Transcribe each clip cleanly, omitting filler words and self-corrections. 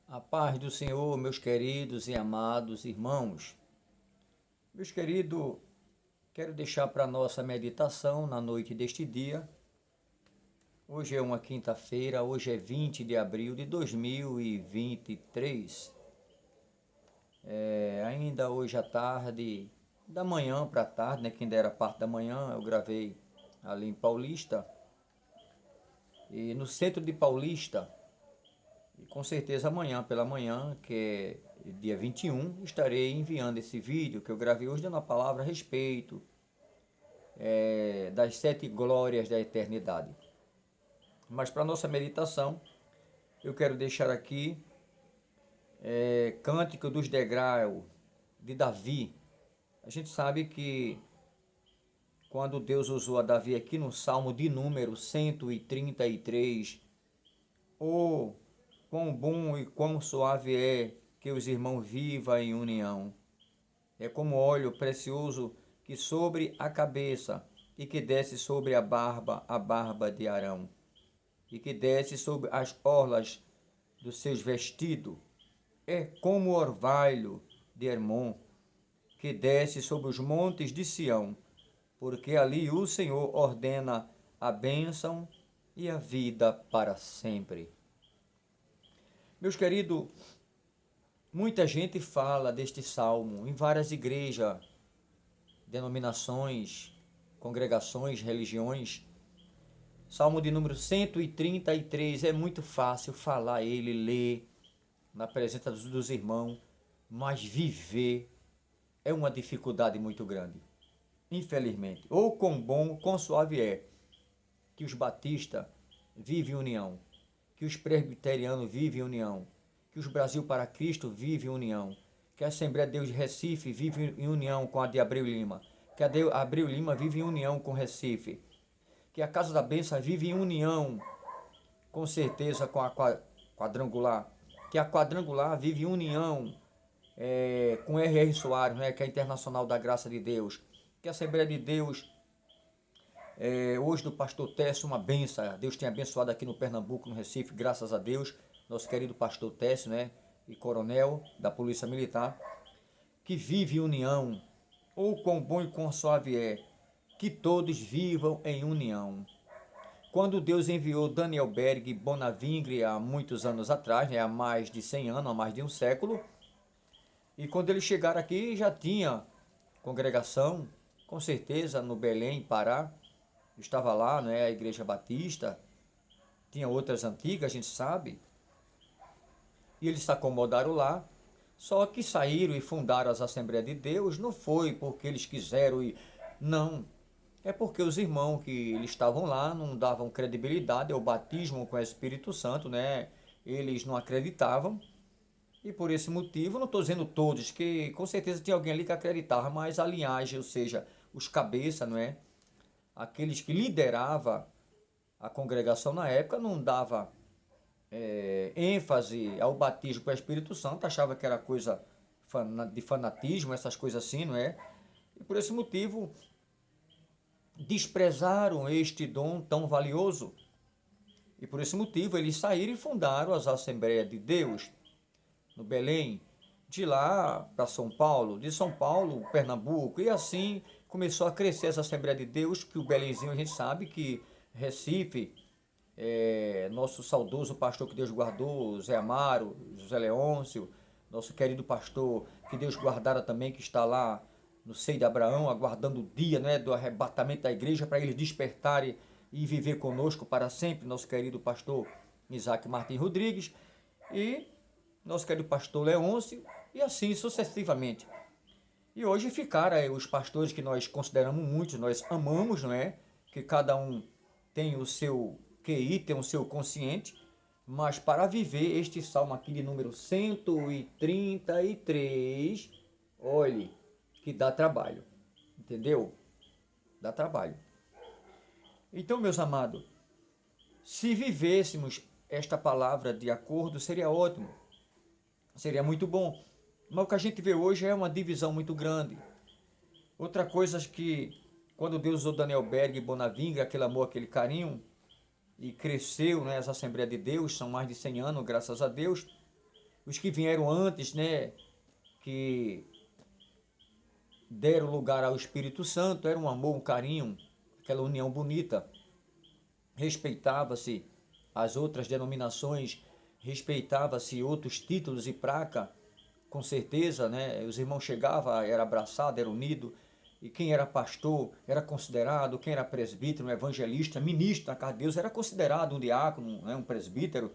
A paz do Senhor, meus queridos e amados irmãos. Meus queridos, quero deixar para nossa meditação na noite deste dia. Hoje é uma quinta-feira, hoje é 20 de abril de 2023. Ainda hoje à tarde, da manhã para a tarde, né, que ainda era parte da manhã, eu gravei ali em Paulista. E no centro de Paulista, e com certeza amanhã pela manhã, que é dia 21, estarei enviando esse vídeo que eu gravei hoje, dando a palavra a respeito das 7 glórias da eternidade. Mas para nossa meditação, eu quero deixar aqui Cântico dos Degraus de Davi. A gente sabe que quando Deus usou a Davi aqui no Salmo de número 133, oh, quão bom e quão suave é que os irmãos vivam em união. É como óleo precioso que sobre a cabeça e que desce sobre a barba de Arão, e que desce sobre as orlas dos seus vestidos. É como o orvalho de Hermon, que desce sobre os montes de Sião, porque ali o Senhor ordena a bênção e a vida para sempre. Meus queridos, muita gente fala deste salmo em várias igrejas, denominações, congregações, religiões. Salmo de número 133, é muito fácil falar ele, ler na presença dos irmãos, mas viver é uma dificuldade muito grande, infelizmente. Ou quão bom, quão suave é que os batistas vivem em união, que os presbiterianos vivem em união, que os Brasil para Cristo vivem em união, que a Assembleia de Deus de Recife vive em união com a de Abreu Lima, que a de Abreu Lima vive em união com Recife, que a Casa da Bênção vive em união, com certeza, com a quadrangular, que a quadrangular vive em união com R.R. Soares, né, que é a Internacional da Graça de Deus, que a Assembleia de Deus, hoje do pastor Técio, uma benção, Deus tem abençoado aqui no Pernambuco, no Recife, graças a Deus, nosso querido pastor Técio, né, e coronel da Polícia Militar, que vive em união, ou quão bom e quão suave é, que todos vivam em união. Quando Deus enviou Daniel Berg Bonavingre há muitos anos atrás, né, há mais de 100 anos, há mais de um século, e quando eles chegaram aqui já tinha congregação, com certeza no Belém, Pará, estava lá, né, a Igreja Batista, tinha outras antigas, a gente sabe, e eles se acomodaram lá, só que saíram e fundaram as Assembleias de Deus, não foi porque eles quiseram ir, não, é porque os irmãos que eles estavam lá não davam credibilidade ao batismo com o Espírito Santo, né? Eles não acreditavam. E por esse motivo, não estou dizendo todos, que com certeza tinha alguém ali que acreditava, mas a linhagem, ou seja, os cabeças, não é? Aqueles que lideravam a congregação na época não dava ênfase ao batismo com o Espírito Santo, achava que era coisa de fanatismo, essas coisas assim, não é? E por esse motivo desprezaram este dom tão valioso. E por esse motivo eles saíram e fundaram as Assembleias de Deus no Belém, de lá para São Paulo, de São Paulo, Pernambuco, e assim começou a crescer essa Assembleia de Deus, que o Belenzinho a gente sabe que Recife, nosso saudoso pastor que Deus guardou, Zé Amaro, José Leôncio, nosso querido pastor que Deus guardara também, que está lá no seio de Abraão, aguardando o dia, né, do arrebatamento da igreja, para eles despertarem e viver conosco para sempre, nosso querido pastor Isaac Martins Rodrigues, e nosso querido pastor Leôncio, e assim sucessivamente. E hoje ficaram os pastores que nós consideramos muitos, nós amamos, não é? Que cada um tem o seu QI, tem o seu consciente, mas para viver este salmo aqui de número 133, olhe, que dá trabalho, entendeu? Dá trabalho. Então, meus amados, se vivêssemos esta palavra de acordo, seria ótimo, seria muito bom. Mas o que a gente vê hoje é uma divisão muito grande. Outra coisa que, quando Deus usou Daniel Berg e Bonavinga, aquele amor, aquele carinho, e cresceu, né, as Assembleias de Deus, são mais de 100 anos, graças a Deus, os que vieram antes, né, que deram lugar ao Espírito Santo, era um amor, um carinho, aquela união bonita. Respeitava-se as outras denominações, respeitava-se outros títulos e placa, com certeza, né? Os irmãos chegavam, era abraçado, era unido, e quem era pastor era considerado, quem era presbítero, um evangelista, ministro na casa de Deus, era considerado um diácono, né? Um presbítero.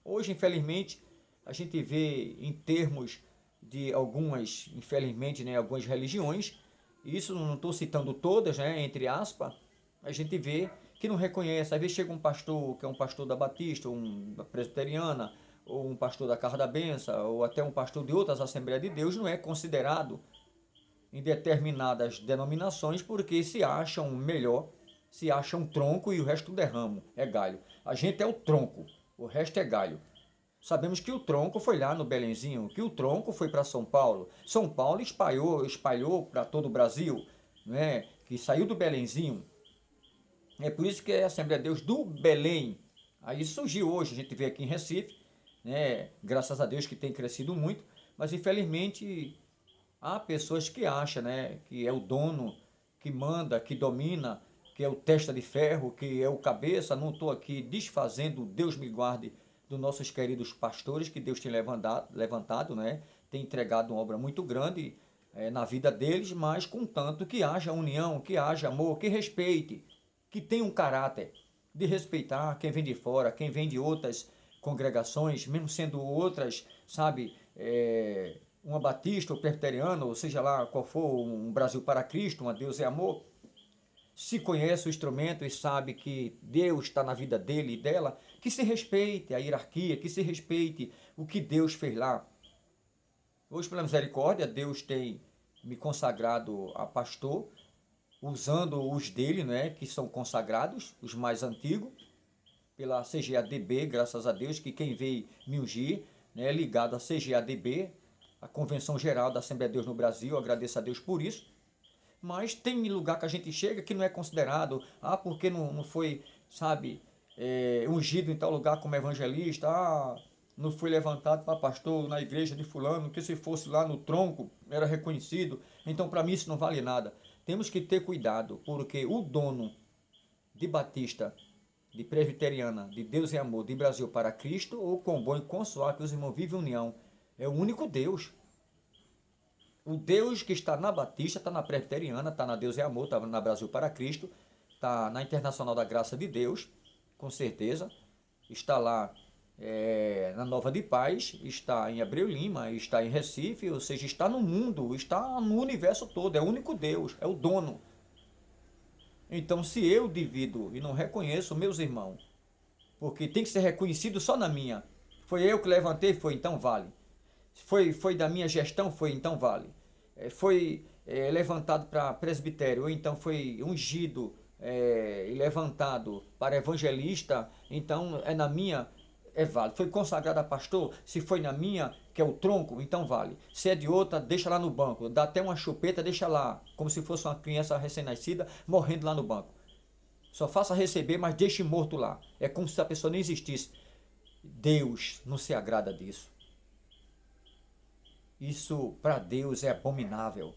Hoje, infelizmente, a gente vê em termos de algumas, infelizmente, né, algumas religiões, isso não estou citando todas, né, entre aspas, a gente vê que não reconhece. Às vezes chega um pastor que é um pastor da Batista, ou da Presbiteriana, ou um pastor da Casa da Benção, ou até um pastor de outras Assembleias de Deus, não é considerado em determinadas denominações porque se acham melhor, se acham tronco e o resto tudo é ramo, é galho. A gente é o tronco, o resto é galho. Sabemos que o tronco foi lá no Belenzinho, que o tronco foi para São Paulo. São Paulo espalhou para todo o Brasil, né? Que saiu do Belenzinho. É por isso que é a Assembleia de Deus do Belém. Aí surgiu hoje, a gente vê aqui em Recife, né? Graças a Deus que tem crescido muito, mas infelizmente há pessoas que acham, né, que é o dono, que manda, que domina, que é o testa de ferro, que é o cabeça. Não estou aqui desfazendo, Deus me guarde, dos nossos queridos pastores, que Deus tem levantado, né, tem entregado uma obra muito grande na vida deles, mas contanto que haja união, que haja amor, que respeite, que tenha um caráter de respeitar quem vem de fora, quem vem de outras congregações, mesmo sendo outras, sabe, uma batista ou presbiteriana, ou seja lá qual for, um Brasil para Cristo, uma Deus é amor, se conhece o instrumento e sabe que Deus está na vida dele e dela, que se respeite a hierarquia, que se respeite o que Deus fez lá. Hoje, pela misericórdia, Deus tem me consagrado a pastor, usando os dele, né, que são consagrados, os mais antigos, pela CGADB, graças a Deus, que quem veio me ungir, né, ligado à CGADB, a Convenção Geral da Assembleia de Deus no Brasil, agradeço a Deus por isso. Mas tem lugar que a gente chega que não é considerado, porque não foi, sabe, ungido em tal lugar como evangelista, não foi levantado para pastor na igreja de fulano, que se fosse lá no tronco era reconhecido. Então para mim isso não vale nada. Temos que ter cuidado, porque o dono de Batista, de Presbiteriana, de Deus e Amor, de Brasil para Cristo, ou com bom e consoar que os irmãos vivem em união, é o único Deus. O Deus que está na Batista, está na Presbiteriana, está na Deus e Amor, está na Brasil para Cristo, está na Internacional da Graça de Deus, com certeza. Está lá na Nova de Paz, está em Abreu Lima, está em Recife, ou seja, está no mundo, está no universo todo, é o único Deus, é o dono. Então, se eu divido e não reconheço meus irmãos, porque tem que ser reconhecido só na minha, foi eu que levantei, foi, então vale. Foi da minha gestão, foi, então vale. Foi levantado para presbitério, ou então foi ungido e levantado para evangelista, então é na minha, é válido. Foi consagrado a pastor, se foi na minha, que é o tronco, então vale. Se é de outra, deixa lá no banco. Dá até uma chupeta, deixa lá, como se fosse uma criança recém-nascida, morrendo lá no banco. Só faça receber, mas deixe morto lá. É como se a pessoa nem existisse. Deus não se agrada disso. Isso para Deus é abominável.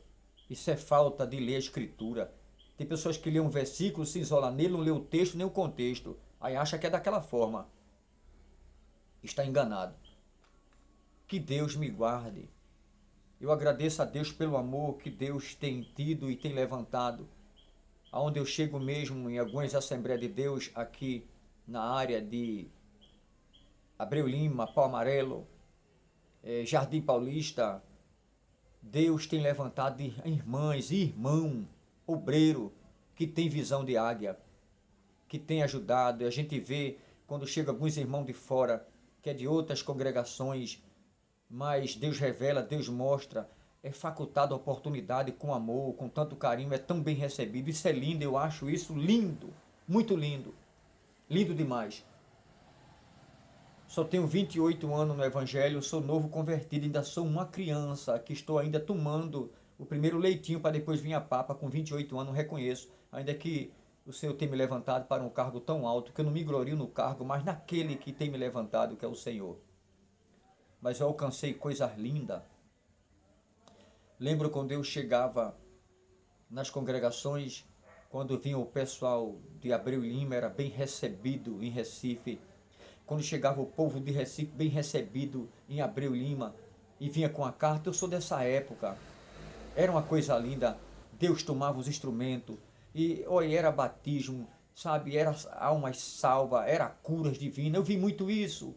Isso é falta de ler a escritura. Tem pessoas que lêem um versículo, se isolam nele, não lê o texto nem o contexto. Aí acha que é daquela forma. Está enganado. Que Deus me guarde. Eu agradeço a Deus pelo amor que Deus tem tido e tem levantado. Aonde eu chego mesmo em algumas Assembleias de Deus aqui na área de Abreu Lima, Pau Amarelo, Jardim Paulista, Deus tem levantado irmãs e irmão, obreiro, que tem visão de águia, que tem ajudado. E a gente vê quando chega alguns irmãos de fora, que é de outras congregações, mas Deus revela, Deus mostra, é facultado a oportunidade com amor, com tanto carinho, é tão bem recebido. Isso é lindo, eu acho isso lindo, muito lindo, lindo demais. Só tenho 28 anos no Evangelho, sou novo convertido, ainda sou uma criança que estou ainda tomando o primeiro leitinho para depois vir a Papa. Com 28 anos, reconheço, ainda que o Senhor tenha me levantado para um cargo tão alto, que eu não me glorio no cargo, mas naquele que tem me levantado, que é o Senhor. mas eu alcancei coisas lindas. Lembro quando eu chegava nas congregações, quando vinha o pessoal de Abreu Lima, era bem recebido em Recife. Quando chegava o povo de Recife, bem recebido em Abreu Lima, e vinha com a carta, eu sou dessa época. Era uma coisa linda, Deus tomava os instrumentos, e olha, era batismo, sabe, era almas salvas, era curas divinas, eu vi muito isso.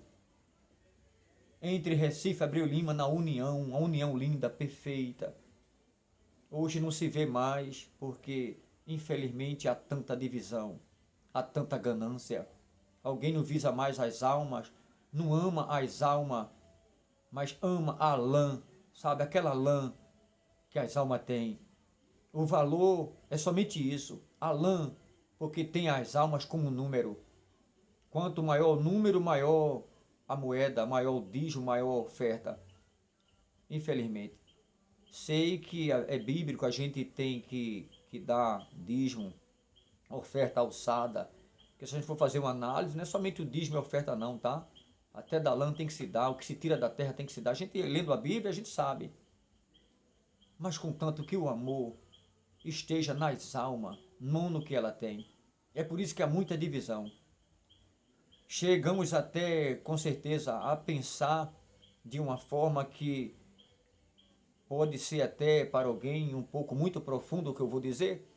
Entre Recife e Abreu Lima, na união, uma união linda, perfeita. Hoje não se vê mais, porque infelizmente há tanta divisão, há tanta ganância. Alguém não visa mais as almas, não ama as almas, mas ama a lã, sabe, aquela lã que as almas têm. O valor é somente isso, a lã, porque tem as almas como número. Quanto maior o número, maior a moeda, maior o dízimo, maior a oferta. Infelizmente. Sei que é bíblico, a gente tem que dar dízimo, oferta alçada. Porque se a gente for fazer uma análise, não é somente o dízimo e a oferta não, tá? Até da lã tem que se dar, o que se tira da terra tem que se dar. A gente lendo a Bíblia, a gente sabe. Mas contanto que o amor esteja nas almas, não no que ela tem. É por isso que há muita divisão. Chegamos até, com certeza, a pensar de uma forma que pode ser até para alguém um pouco muito profundo o que eu vou dizer.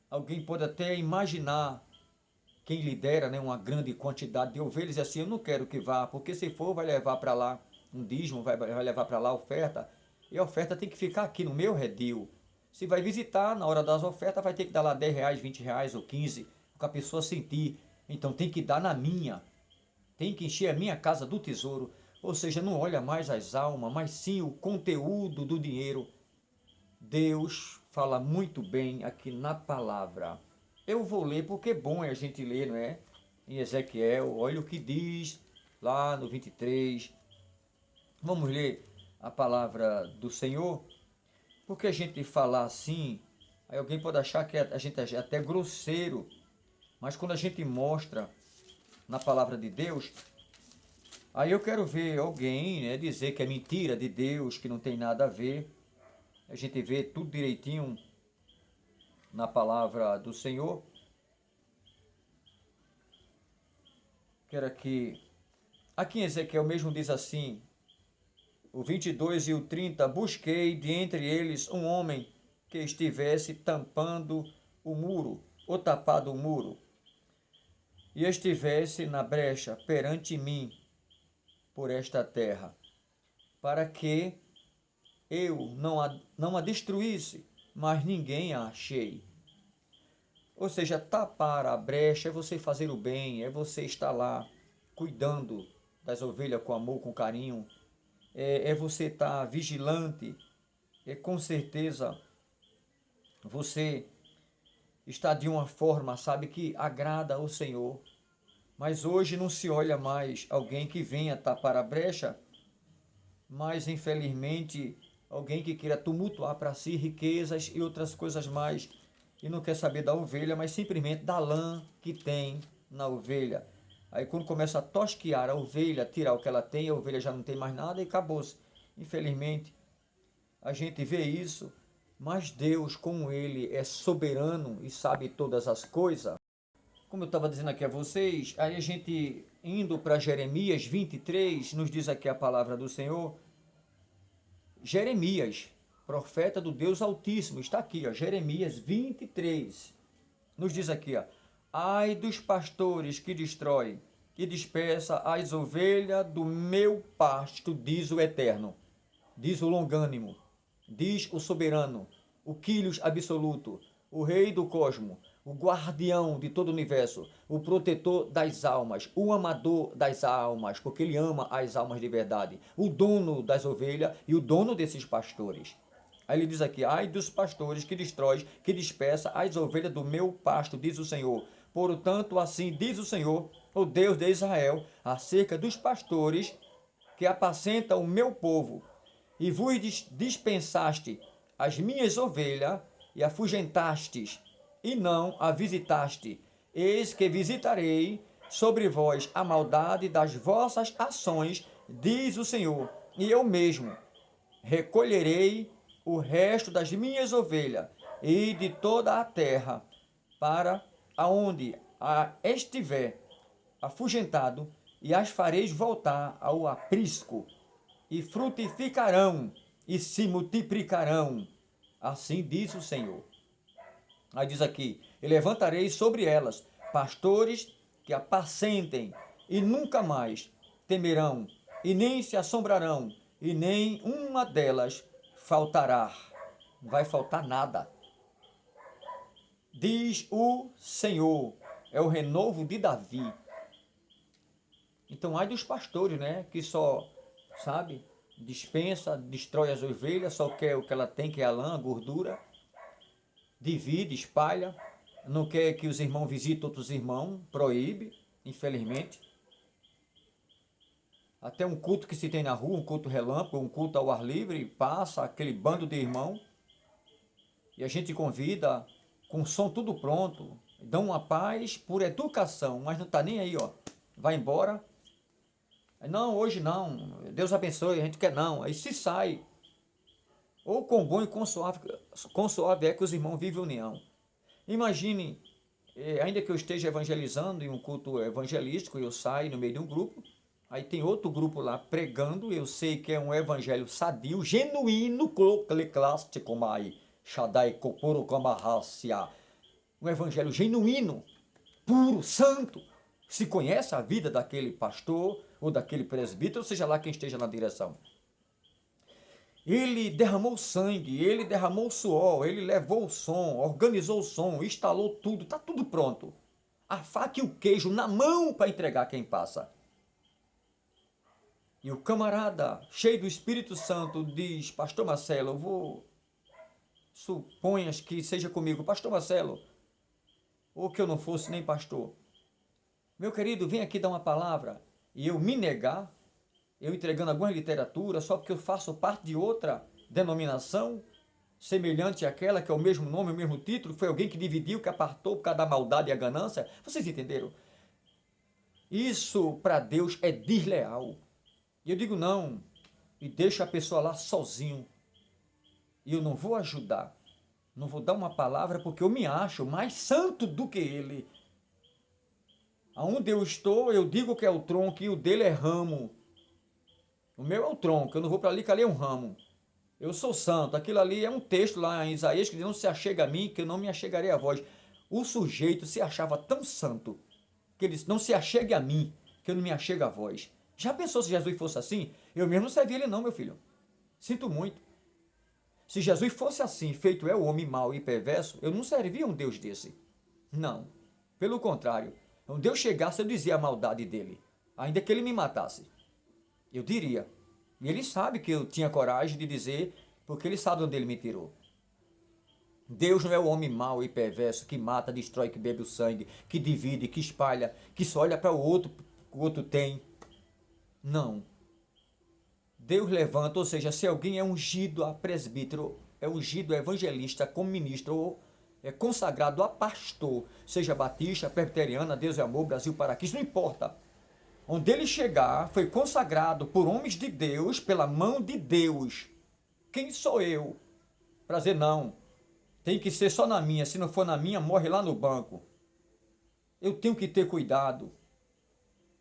Alguém pode até imaginar quem lidera, né, uma grande quantidade de ovelhas e assim, eu não quero que vá, porque se for vai levar para lá um dízimo, vai levar para lá a oferta, e a oferta tem que ficar aqui no meu redil. Se vai visitar, na hora das ofertas vai ter que dar lá R$ 10, R$ 20 ou 15, para a pessoa sentir. Então tem que dar na minha, tem que encher a minha casa do tesouro. Ou seja, não olha mais as almas, mas sim o conteúdo do dinheiro. Deus fala muito bem aqui na palavra. Eu vou ler porque é bom a gente ler, não é? Em Ezequiel, olha o que diz lá no 23. Vamos ler a palavra do Senhor? Porque a gente falar assim, aí alguém pode achar que a gente é até grosseiro. Mas quando a gente mostra na palavra de Deus, aí eu quero ver alguém, né, dizer que é mentira de Deus, que não tem nada a ver. A gente vê tudo direitinho na palavra do Senhor. Quero aqui em Ezequiel mesmo diz assim, o 22 e o 30, busquei de entre eles um homem que estivesse tampando o muro, ou tapado o muro, e estivesse na brecha perante mim por esta terra, para que eu não a destruísse, mas ninguém a achei. Ou seja, tapar a brecha é você fazer o bem, é você estar lá cuidando das ovelhas com amor, com carinho, é você estar vigilante, com certeza você está de uma forma, sabe, que agrada ao Senhor. Mas hoje não se olha mais alguém que venha tapar a brecha, mas infelizmente alguém que queira tumultuar para si riquezas e outras coisas mais, e não quer saber da ovelha, mas simplesmente da lã que tem na ovelha. Aí quando começa a tosquiar a ovelha, tirar o que ela tem, a ovelha já não tem mais nada e acabou-se. Infelizmente, a gente vê isso, mas Deus, como Ele é soberano e sabe todas as coisas, como eu estava dizendo aqui a vocês, aí a gente indo para Jeremias 23, nos diz aqui a palavra do Senhor. Jeremias, profeta do Deus Altíssimo, está aqui, ó, Jeremias 23, nos diz aqui, ó, ai dos pastores que destrói e dispersa as ovelhas do meu pasto, diz o Eterno, diz o longânimo, diz o soberano, o Quírios absoluto, o rei do cosmo, o guardião de todo o universo, o protetor das almas, o amador das almas, porque ele ama as almas de verdade, o dono das ovelhas e o dono desses pastores. Aí ele diz aqui, ai dos pastores que destrói, que dispersa as ovelhas do meu pasto, diz o Senhor. Portanto, assim diz o Senhor, o Deus de Israel, acerca dos pastores que apacentam o meu povo, e vos dispensaste as minhas ovelhas, e afugentastes, e não a visitaste. Eis que visitarei sobre vós a maldade das vossas ações, diz o Senhor, e eu mesmo recolherei o resto das minhas ovelhas e de toda a terra, para aonde estiver afugentado, e as fareis voltar ao aprisco, e frutificarão, e se multiplicarão. Assim diz o Senhor. Aí diz aqui, e levantarei sobre elas pastores que apacentem, e nunca mais temerão, e nem se assombrarão, e nem uma delas faltará. Não vai faltar nada. Diz o Senhor, é o renovo de Davi. Então, ai dos pastores, né, que só, sabe, dispensa, destrói as ovelhas, só quer o que ela tem, que é a lã, a gordura, divide, espalha, não quer que os irmãos visitem outros irmãos, proíbe, infelizmente. Até um culto que se tem na rua, um culto relâmpago, um culto ao ar livre, passa aquele bando de irmão, e a gente convida, com o som tudo pronto, dão uma paz por educação, mas não está nem aí, ó, vai embora. Não, hoje não, Deus abençoe, a gente quer não, aí se sai. Ou com bom e com suave é que os irmãos vivem união. Imagine, ainda que eu esteja evangelizando em um culto evangelístico, eu saio no meio de um grupo, aí tem outro grupo lá pregando, eu sei que é um evangelho sadio, genuíno, clássico, Shaddai Koporo Kamarasya, um evangelho genuíno, puro, santo. Se conhece a vida daquele pastor ou daquele presbítero, seja lá quem esteja na direção. Ele derramou sangue, ele derramou suor, ele levou o som, organizou o som, instalou tudo, está tudo pronto. A faca e o queijo na mão para entregar quem passa. E o camarada, cheio do Espírito Santo, diz, pastor Marcelo, eu vou, suponhas que seja comigo, pastor Marcelo, ou que eu não fosse nem pastor. Meu querido, vem aqui dar uma palavra, e eu me negar, eu entregando alguma literatura, só porque eu faço parte de outra denominação, semelhante àquela, que é o mesmo nome, o mesmo título, foi alguém que dividiu, que apartou por causa da maldade e a ganância. Vocês entenderam? Isso para Deus é desleal. E eu digo não, e deixo a pessoa lá sozinho. E eu não vou ajudar, não vou dar uma palavra, porque eu me acho mais santo do que ele. Aonde eu estou, eu digo que é o tronco e o dele é ramo. O meu é o tronco, eu não vou para ali que ali é um ramo. Eu sou santo, aquilo ali é um texto lá em Isaías que diz, não se achega a mim, que eu não me achegarei a vós. O sujeito se achava tão santo, que ele disse, não se achegue a mim, que eu não me achego a vós. Já pensou se Jesus fosse assim? Eu mesmo não servia ele não, meu filho. Sinto muito. Se Jesus fosse assim, feito é o homem mau e perverso, eu não servia um Deus desse. Não. Pelo contrário, um Deus chegasse, eu dizia a maldade dele, ainda que ele me matasse. Eu diria. E ele sabe que eu tinha coragem de dizer, porque ele sabe onde ele me tirou. Deus não é o homem mau e perverso que mata, destrói, que bebe o sangue, que divide, que espalha, que só olha para o outro tem. Não. Deus levanta, ou seja, se alguém é ungido a presbítero, é ungido a evangelista, como ministro, ou é consagrado a pastor, seja batista, presbiteriana, Deus é amor, Brasil para Cristo, não importa. Onde ele chegar, foi consagrado por homens de Deus, pela mão de Deus. Quem sou eu? Para dizer não, tem que ser só na minha, se não for na minha, morre lá no banco. Eu tenho que ter cuidado.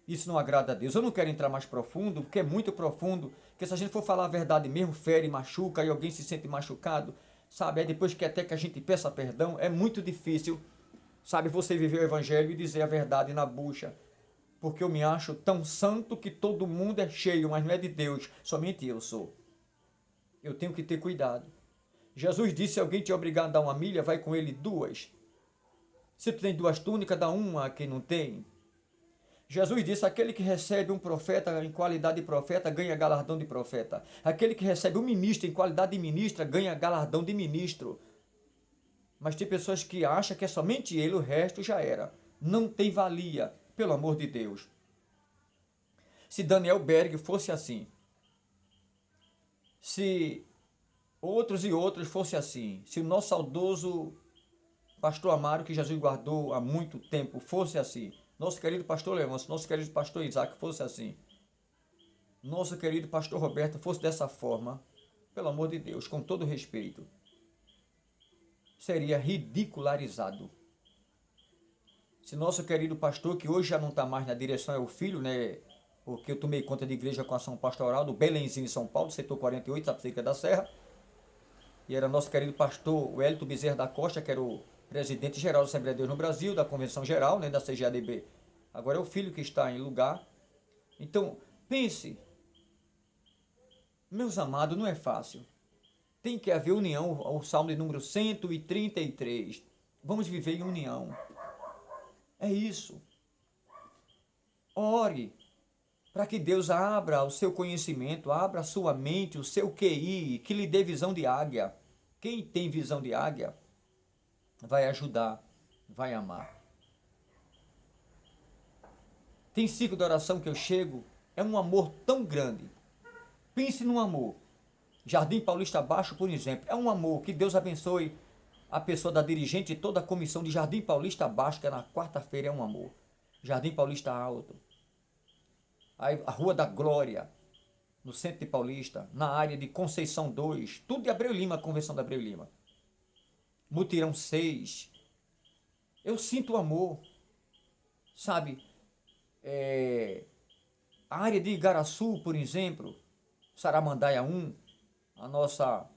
Isso não agrada a Deus. Eu não quero entrar mais profundo, porque é muito profundo, porque se a gente for falar a verdade mesmo, fere, machuca, e alguém se sente machucado, sabe? Aí depois que até que a gente peça perdão, é muito difícil, sabe? Você viver o evangelho e dizer a verdade na bucha. Porque eu me acho tão santo que todo mundo é cheio, mas não é de Deus, somente eu sou. Eu tenho que ter cuidado. Jesus disse, se alguém te obrigar a dar uma milha, vai com ele 2. Se tu tem 2 túnicas, dá uma a quem não tem. Jesus disse, aquele que recebe um profeta em qualidade de profeta, ganha galardão de profeta. Aquele que recebe um ministro em qualidade de ministra, ganha galardão de ministro. Mas tem pessoas que acham que é somente ele, o resto já era. Não tem valia, pelo amor de Deus. Se Daniel Berg fosse assim, se outros e outros fossem assim, se o nosso saudoso pastor Amaro, que Jesus guardou há muito tempo, fosse assim, nosso querido pastor Leôncio, nosso querido pastor Isaac fosse assim, nosso querido pastor Roberto fosse dessa forma, pelo amor de Deus, com todo respeito, seria ridicularizado. Se nosso querido pastor, que hoje já não está mais na direção, é o filho, né? Porque eu tomei conta de igreja com ação pastoral do Belenzinho, em São Paulo, setor 48, Sapecica da Serra. E era nosso querido pastor Wellington Bezerra da Costa, que era o presidente-geral da Assembleia de Deus no Brasil, da Convenção Geral, né, da CGADB. Agora é o filho que está em lugar. Então, pense, meus amados, não é fácil. Tem que haver união, o Salmo de número 133. Vamos viver em união. É isso. Ore para que Deus abra o seu conhecimento, abra a sua mente, o seu QI, que lhe dê visão de águia. Quem tem visão de águia vai ajudar, vai amar. Tem ciclo de oração que eu chego, é um amor tão grande. Pense num amor. Jardim Paulista Baixo, por exemplo, é um amor. Que Deus abençoe a pessoa da dirigente e toda a comissão de Jardim Paulista Baixo, que é na quarta-feira, é um amor. Jardim Paulista Alto. A Rua da Glória, no centro de Paulista, na área de Conceição 2, tudo de Abreu Lima, a convenção de Abreu Lima. Mutirão 6. Eu sinto amor, sabe? A área de Igaraçu, por exemplo, Saramandaia 1, a nossa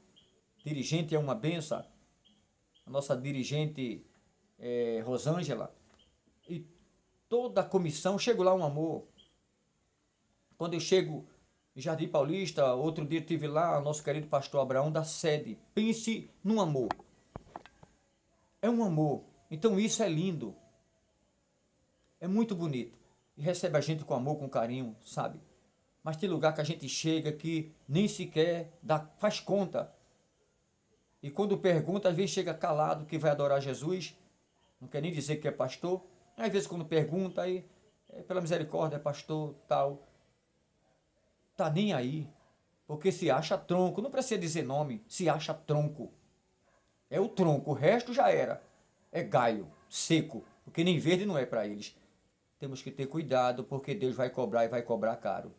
dirigente é uma benção, a nossa dirigente Rosângela, e toda a comissão, chego lá um amor. Quando eu chego em Jardim Paulista, outro dia estive lá, nosso querido pastor Abraão da sede. Pense num amor. É um amor. Então isso é lindo. É muito bonito. E recebe a gente com amor, com carinho, sabe? Mas tem lugar que a gente chega que nem sequer faz conta. E quando pergunta, às vezes chega calado que vai adorar Jesus. Não quer nem dizer que é pastor. Às vezes quando pergunta, aí, pela misericórdia, é pastor, tal. Tá nem aí, porque se acha tronco, não precisa dizer nome, se acha tronco. É o tronco, o resto já era. É galho, seco, porque nem verde não é para eles. Temos que ter cuidado, porque Deus vai cobrar e vai cobrar caro.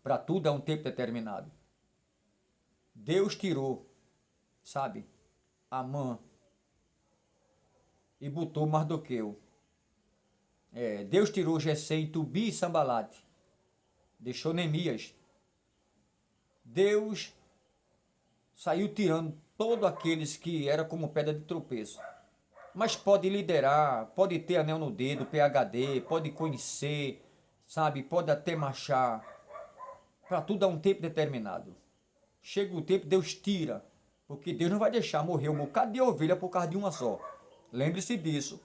Para tudo há um tempo determinado. Deus tirou, sabe, Amã e botou Mardoqueu. Deus tirou Gessém, Tubi e Sambalate. Deixou Neemias. Deus saiu tirando todos aqueles que eram como pedra de tropeço. Mas pode liderar, pode ter anel no dedo, PhD, pode conhecer, sabe, pode até marchar. Para tudo há um tempo determinado. Chega o tempo, Deus tira. Porque Deus não vai deixar morrer um bocado de ovelha por causa de uma só. Lembre-se disso.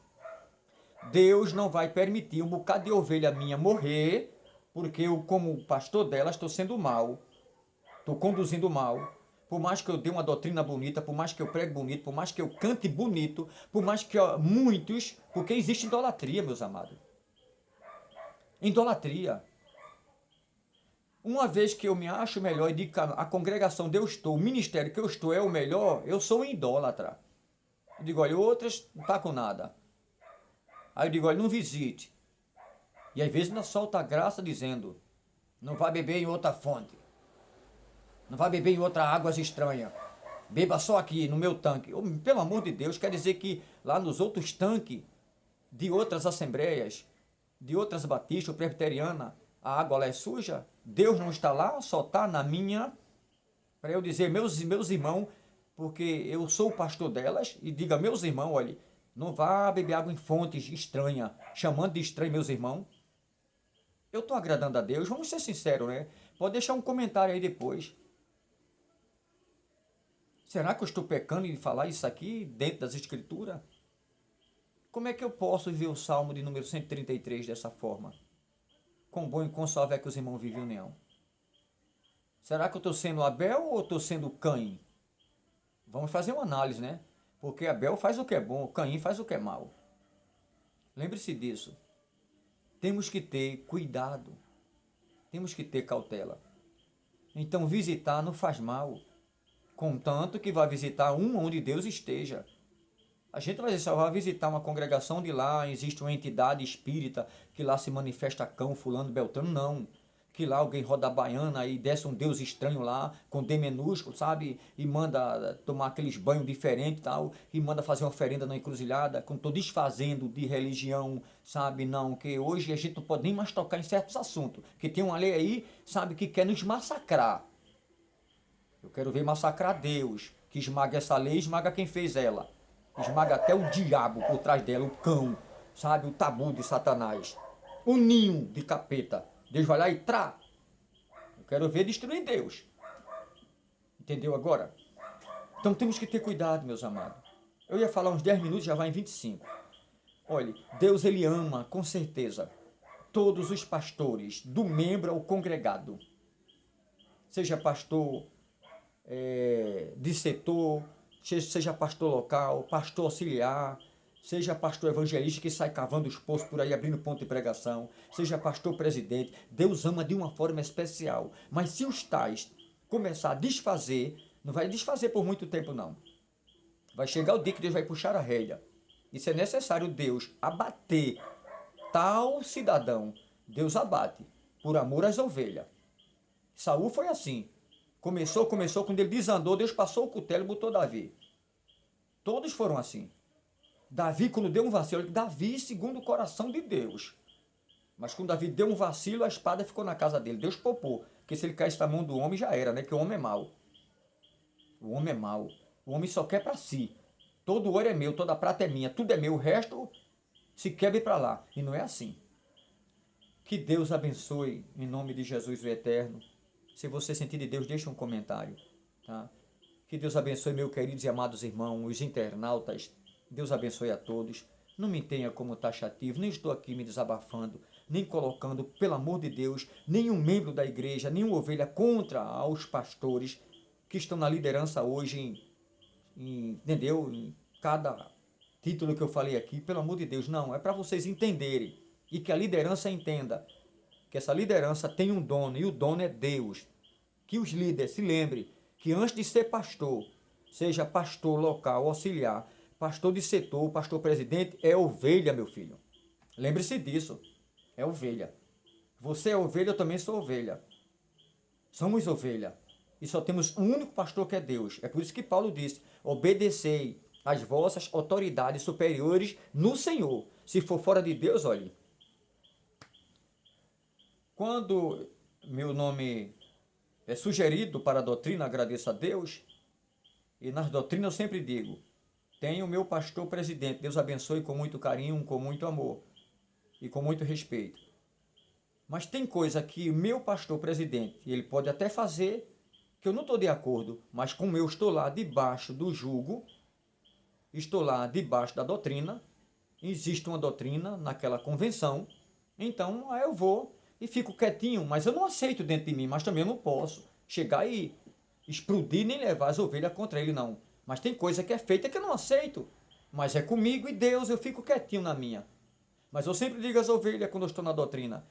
Deus não vai permitir um bocado de ovelha minha morrer, porque eu, como pastor dela, estou sendo mal, estou conduzindo mal. Por mais que eu dê uma doutrina bonita, por mais que eu pregue bonito, por mais que eu cante bonito, por mais que muitos, porque existe idolatria, meus amados. Idolatria. Uma vez que eu me acho melhor e digo que a congregação onde eu estou, o ministério que eu estou é o melhor, eu sou um idólatra. Eu digo, olha, outras não está com nada. Aí eu digo, olha, não visite. E às vezes ainda solta a graça dizendo, não vai beber em outra fonte. Não vai beber em outra águas estranhas. Beba só aqui, no meu tanque. Pelo amor de Deus, quer dizer que lá nos outros tanques de outras assembleias, de outras batistas ou presbiterianas, a água lá é suja? Deus não está lá, só está na minha. Para eu dizer, meus irmãos, porque eu sou o pastor delas, e diga, meus irmãos, olha, não vá beber água em fontes estranhas, chamando de estranho meus irmãos. Eu estou agradando a Deus, vamos ser sinceros, né? Pode deixar um comentário aí depois. Será que eu estou pecando em falar isso aqui dentro das escrituras? Como é que eu posso ver o Salmo de número 133 dessa forma? Quão bom e quão suave é que os irmãos vivem em união. Será que eu estou sendo Abel ou estou sendo Caim? Vamos fazer uma análise, né? Porque Abel faz o que é bom, Caim faz o que é mal. Lembre-se disso. Temos que ter cuidado. Temos que ter cautela. Então visitar não faz mal. Contanto que vai visitar onde Deus esteja. A gente vai dizer, só vai visitar uma congregação de lá, existe uma entidade espírita que lá se manifesta cão, fulano, beltrano, não. que lá alguém roda a baiana e desce um deus estranho lá, com D minúsculo, sabe? E manda tomar aqueles banhos diferentes e tal, e manda fazer uma oferenda na encruzilhada, que eu estou desfazendo de religião, sabe? Não, que hoje a gente não pode nem mais tocar em certos assuntos, que tem uma lei aí, sabe, que quer nos massacrar. Eu quero ver massacrar Deus, que esmaga essa lei, esmaga quem fez ela. Esmaga até o diabo por trás dela, o cão, sabe? O tabu de Satanás. O ninho de capeta. Deus vai lá e trá. Eu quero ver destruir Deus. Entendeu agora? Então temos que ter cuidado, meus amados. Eu ia falar uns 10 minutos, já vai em 25. Olha, Deus ele ama, com certeza, todos os pastores, do membro ao congregado. Seja pastor de setor, seja pastor local, pastor auxiliar, seja pastor evangelista que sai cavando os poços por aí, abrindo ponto de pregação, seja pastor presidente, Deus ama de uma forma especial. Mas se os tais começar a desfazer, não vai desfazer por muito tempo não. Vai chegar o dia que Deus vai puxar a rédea. Isso é necessário Deus abater tal cidadão. Deus abate por amor às ovelhas. Saul foi assim. Começou, quando ele desandou, Deus passou o cutelo e botou Davi. Todos foram assim. Davi, quando deu um vacilo, Davi segundo o coração de Deus. Mas quando Davi deu um vacilo, a espada ficou na casa dele. Deus poupou. Porque se ele caísse na mão do homem, já era, né? Que o homem é mau. O homem é mau. O homem só quer para si. Todo ouro é meu, toda prata é minha, tudo é meu. O resto se quebre para lá. E não é assim. Que Deus abençoe, em nome de Jesus o Eterno. Se você sentir de Deus, deixe um comentário. Tá? Que Deus abençoe, meus queridos e amados irmãos, os internautas. Deus abençoe a todos. Não me tenha como taxativo, nem estou aqui me desabafando, nem colocando, pelo amor de Deus, nenhum membro da igreja, nenhuma ovelha contra aos pastores que estão na liderança hoje, entendeu? Em cada título que eu falei aqui, pelo amor de Deus, não, é para vocês entenderem e que a liderança entenda que essa liderança tem um dono e o dono é Deus. Que os líderes se lembrem que antes de ser pastor, seja pastor local, auxiliar, pastor de setor, pastor presidente, é ovelha, meu filho. Lembre-se disso, é ovelha. Você é ovelha, eu também sou ovelha. Somos ovelha. E só temos um único pastor que é Deus. É por isso que Paulo disse, obedecei às vossas autoridades superiores no Senhor. Se for fora de Deus, olhe. Quando meu nome é sugerido para a doutrina, agradeço a Deus. E nas doutrinas eu sempre digo, tenho o meu pastor presidente, Deus abençoe com muito carinho, com muito amor e com muito respeito. Mas tem coisa que o meu pastor presidente, ele pode até fazer, que eu não estou de acordo, mas como eu estou lá debaixo do jugo, estou lá debaixo da doutrina, existe uma doutrina naquela convenção, então aí eu vou e fico quietinho, mas eu não aceito dentro de mim, mas também eu não posso chegar e explodir nem levar as ovelhas contra ele, não. Mas tem coisa que é feita que eu não aceito, mas é comigo e Deus, eu fico quietinho na minha. Mas eu sempre digo às ovelhas quando eu estou na doutrina,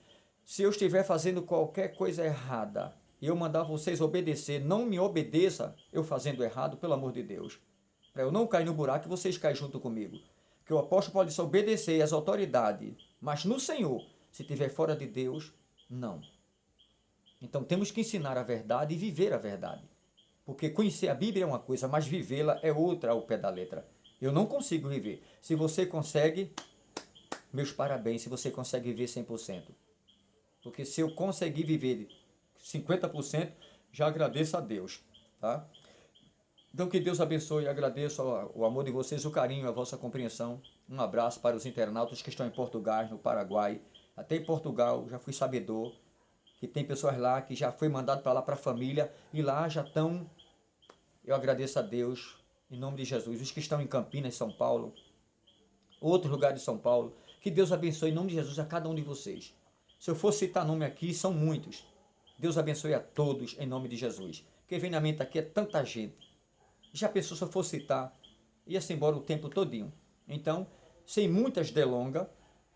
se eu estiver fazendo qualquer coisa errada, e eu mandar vocês obedecer, não me obedeça eu fazendo errado, pelo amor de Deus. Para eu não cair no buraco e vocês caem junto comigo. Que o apóstolo pode só obedecer às autoridades, mas no Senhor, se estiver fora de Deus, não. Então temos que ensinar a verdade e viver a verdade. Porque conhecer a Bíblia é uma coisa, mas vivê-la é outra ao pé da letra. Eu não consigo viver. Se você consegue, meus parabéns, se você consegue viver 100%. Porque se eu conseguir viver 50%, já agradeço a Deus. Tá? Então que Deus abençoe, agradeço o amor de vocês, o carinho, a vossa compreensão. Um abraço para os internautas que estão em Portugal, no Paraguai. Até em Portugal, já fui sabedor que tem pessoas lá que já foi mandado para lá para a família e lá já estão. Eu agradeço a Deus, em nome de Jesus. Os que estão em Campinas, São Paulo, outros lugares de São Paulo, que Deus abençoe em nome de Jesus a cada um de vocês. Se eu for citar nome aqui, são muitos. Deus abençoe a todos em nome de Jesus. Quem vem na mente aqui é tanta gente. Já pensou se eu for citar, ia-se embora o tempo todinho. Então, sem muitas delongas,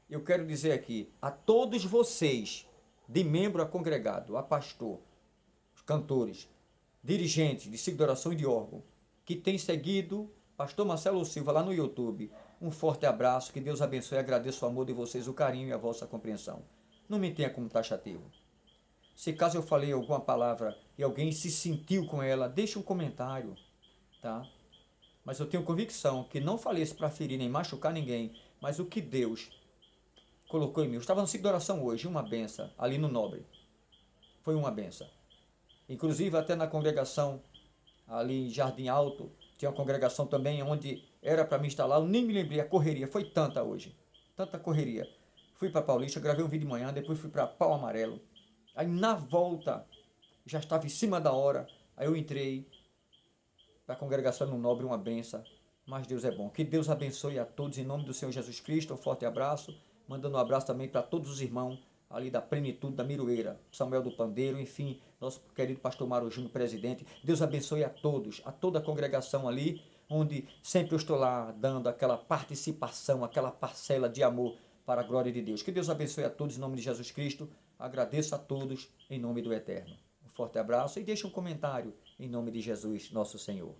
eu quero dizer aqui a todos vocês, de membro a congregado, a pastor, cantores, dirigentes de ciclo de oração e de órgão, que tem seguido pastor Marcelo Silva lá no YouTube. Um forte abraço, que Deus abençoe e agradeço o amor de vocês, o carinho e a vossa compreensão. Não me tenha como taxativo. Se caso eu falei alguma palavra e alguém se sentiu com ela, deixe um comentário, tá? Mas eu tenho convicção que não falei isso para ferir nem machucar ninguém, mas o que Deus colocou em mim. Eu estava no ciclo de oração hoje, uma benção, ali no Nobre. Foi uma benção. Inclusive até na congregação, ali em Jardim Alto, tinha uma congregação também onde era para me instalar, eu nem me lembrei, a correria foi tanta hoje, tanta correria. Fui para Paulista, gravei um vídeo de manhã, depois fui para Pau Amarelo. Aí na volta, já estava em cima da hora, aí eu entrei para a congregação no Nobre, uma benção. Mas Deus é bom. Que Deus abençoe a todos em nome do Senhor Jesus Cristo. Um forte abraço. Mandando um abraço também para todos os irmãos ali da Plenitude da Miroeira, Samuel do Pandeiro, enfim, nosso querido pastor Mário Júnior, presidente. Deus abençoe a todos, a toda a congregação ali, onde sempre eu estou lá dando aquela participação, aquela parcela de amor para a glória de Deus. Que Deus abençoe a todos em nome de Jesus Cristo. Agradeço a todos em nome do Eterno. Um forte abraço e deixe um comentário em nome de Jesus, nosso Senhor.